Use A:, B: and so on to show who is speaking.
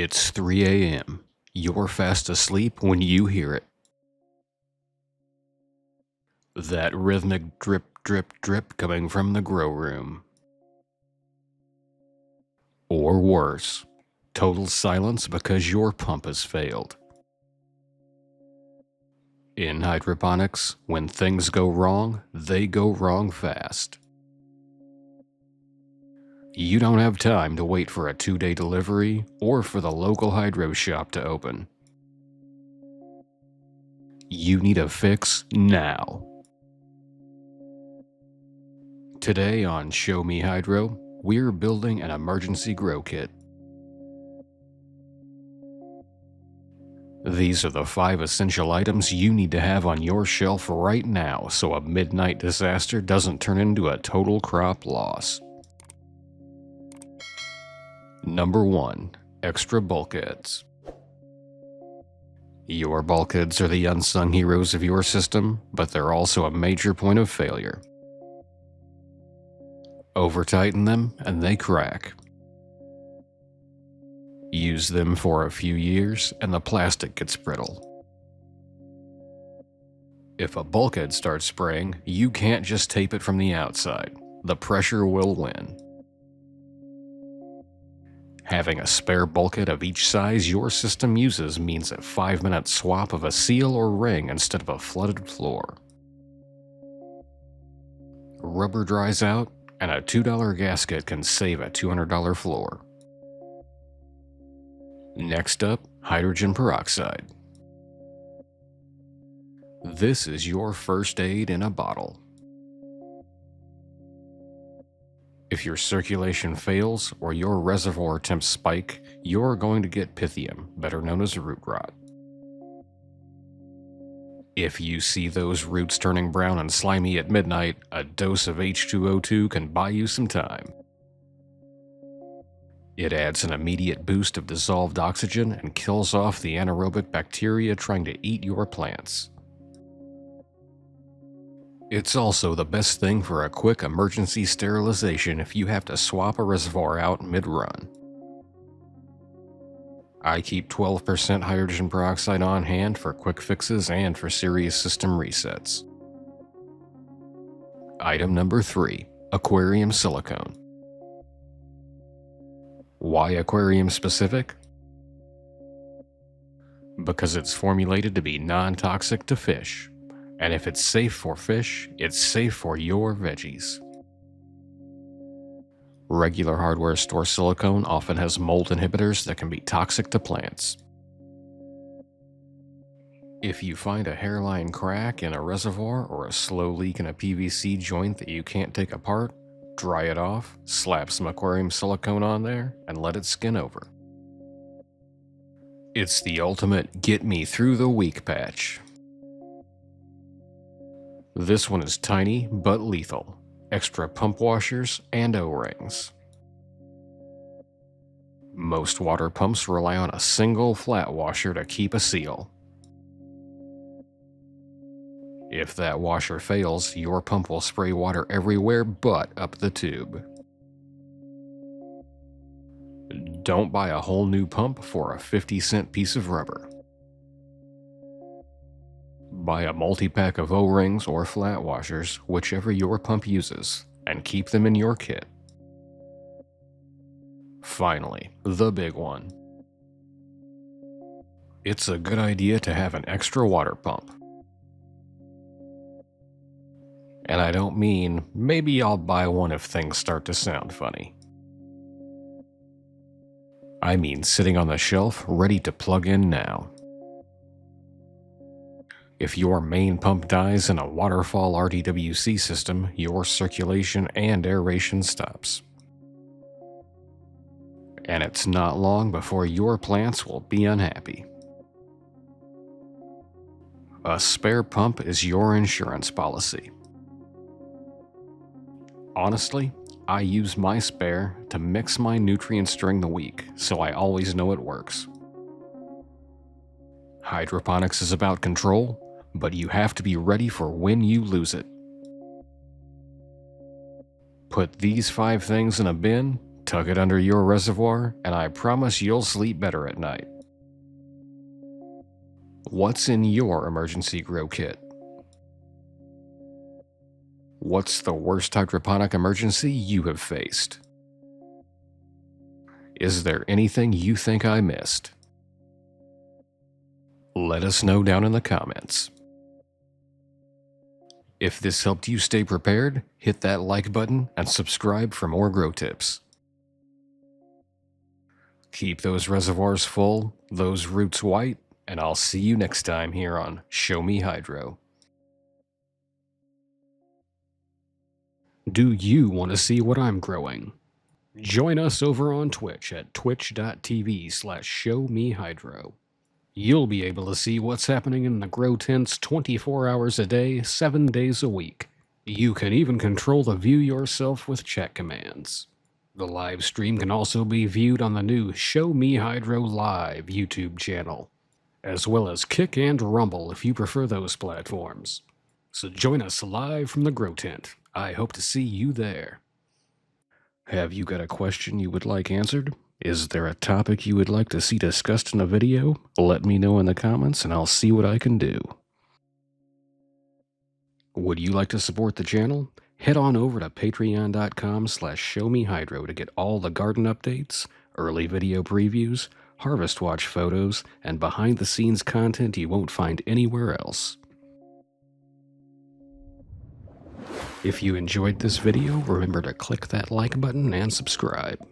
A: It's 3 a.m. You're fast asleep when you hear it. That rhythmic drip, drip, drip coming from the grow room. Or worse, total silence because your pump has failed. In hydroponics, when things go wrong, they go wrong fast. You don't have time to wait for a 2-day delivery or for the local hydro shop to open. You need a fix now. Today on Show Me Hydro, we're building an emergency grow kit. These are the 5 essential items you need to have on your shelf right now so a midnight disaster doesn't turn into a total crop loss. Number 1. Extra bulkheads. Your bulkheads are the unsung heroes of your system, but they're also a major point of failure. Over-tighten them and they crack. Use them for a few years and the plastic gets brittle. If a bulkhead starts spraying, you can't just tape it from the outside. The pressure will win. Having a spare bulkhead of each size your system uses means a 5-minute swap of a seal or ring instead of a flooded floor. Rubber dries out, and a $2 gasket can save a $200 floor. Next up, hydrogen peroxide. This is your first aid in a bottle. If your circulation fails or your reservoir temps spike, you're going to get pythium, better known as root rot. If you see those roots turning brown and slimy at midnight, a dose of H2O2 can buy you some time. It adds an immediate boost of dissolved oxygen and kills off the anaerobic bacteria trying to eat your plants. It's also the best thing for a quick emergency sterilization if you have to swap a reservoir out mid-run. I keep 12% hydrogen peroxide on hand for quick fixes and for serious system resets. Item number 3. Aquarium Silicone. Why aquarium specific? Because it's formulated to be non-toxic to fish. And if it's safe for fish, it's safe for your veggies. Regular hardware store silicone often has mold inhibitors that can be toxic to plants. If you find a hairline crack in a reservoir or a slow leak in a PVC joint that you can't take apart, dry it off, slap some aquarium silicone on there, and let it skin over. It's the ultimate get me through the week patch. This one is tiny but lethal. Extra pump washers and O-rings. Most water pumps rely on a single flat washer to keep a seal. If that washer fails, your pump will spray water everywhere but up the tube. Don't buy a whole new pump for a 50-cent piece of rubber. Buy a multi-pack of O-rings or flat washers, whichever your pump uses, and keep them in your kit. Finally, the big one. It's a good idea to have an extra water pump. And I don't mean, maybe I'll buy one if things start to sound funny. I mean sitting on the shelf, ready to plug in now. If your main pump dies in a waterfall RDWC system, your circulation and aeration stops. And it's not long before your plants will be unhappy. A spare pump is your insurance policy. Honestly, I use my spare to mix my nutrients during the week, so I always know it works. Hydroponics is about control, but you have to be ready for when you lose it. Put these 5 things in a bin, Tuck it under your reservoir, and I promise you'll sleep better at night. What's in your emergency grow kit? What's the worst hydroponic emergency you have faced? Is there anything you think I missed? Let us know down in the comments. If this helped you stay prepared, hit that like button and subscribe for more grow tips. Keep those reservoirs full, those roots white, and I'll see you next time here on Show Me Hydro. Do you want to see what I'm growing? Join us over on Twitch at twitch.tv/showmehydro. You'll be able to see what's happening in the grow tents 24 hours a day, 7 days a week. You can even control the view yourself with chat commands. The live stream can also be viewed on the new Show Me Hydro Live YouTube channel, as well as Kick and Rumble if you prefer those platforms. So join us live from the grow tent. I hope to see you there. Have you got a question you would like answered? Is there a topic you would like to see discussed in a video? Let me know in the comments and I'll see what I can do. Would you like to support the channel? Head on over to patreon.com/showmehydro to get all the garden updates, early video previews, harvest watch photos, and behind the scenes content you won't find anywhere else. If you enjoyed this video, remember to click that like button and subscribe.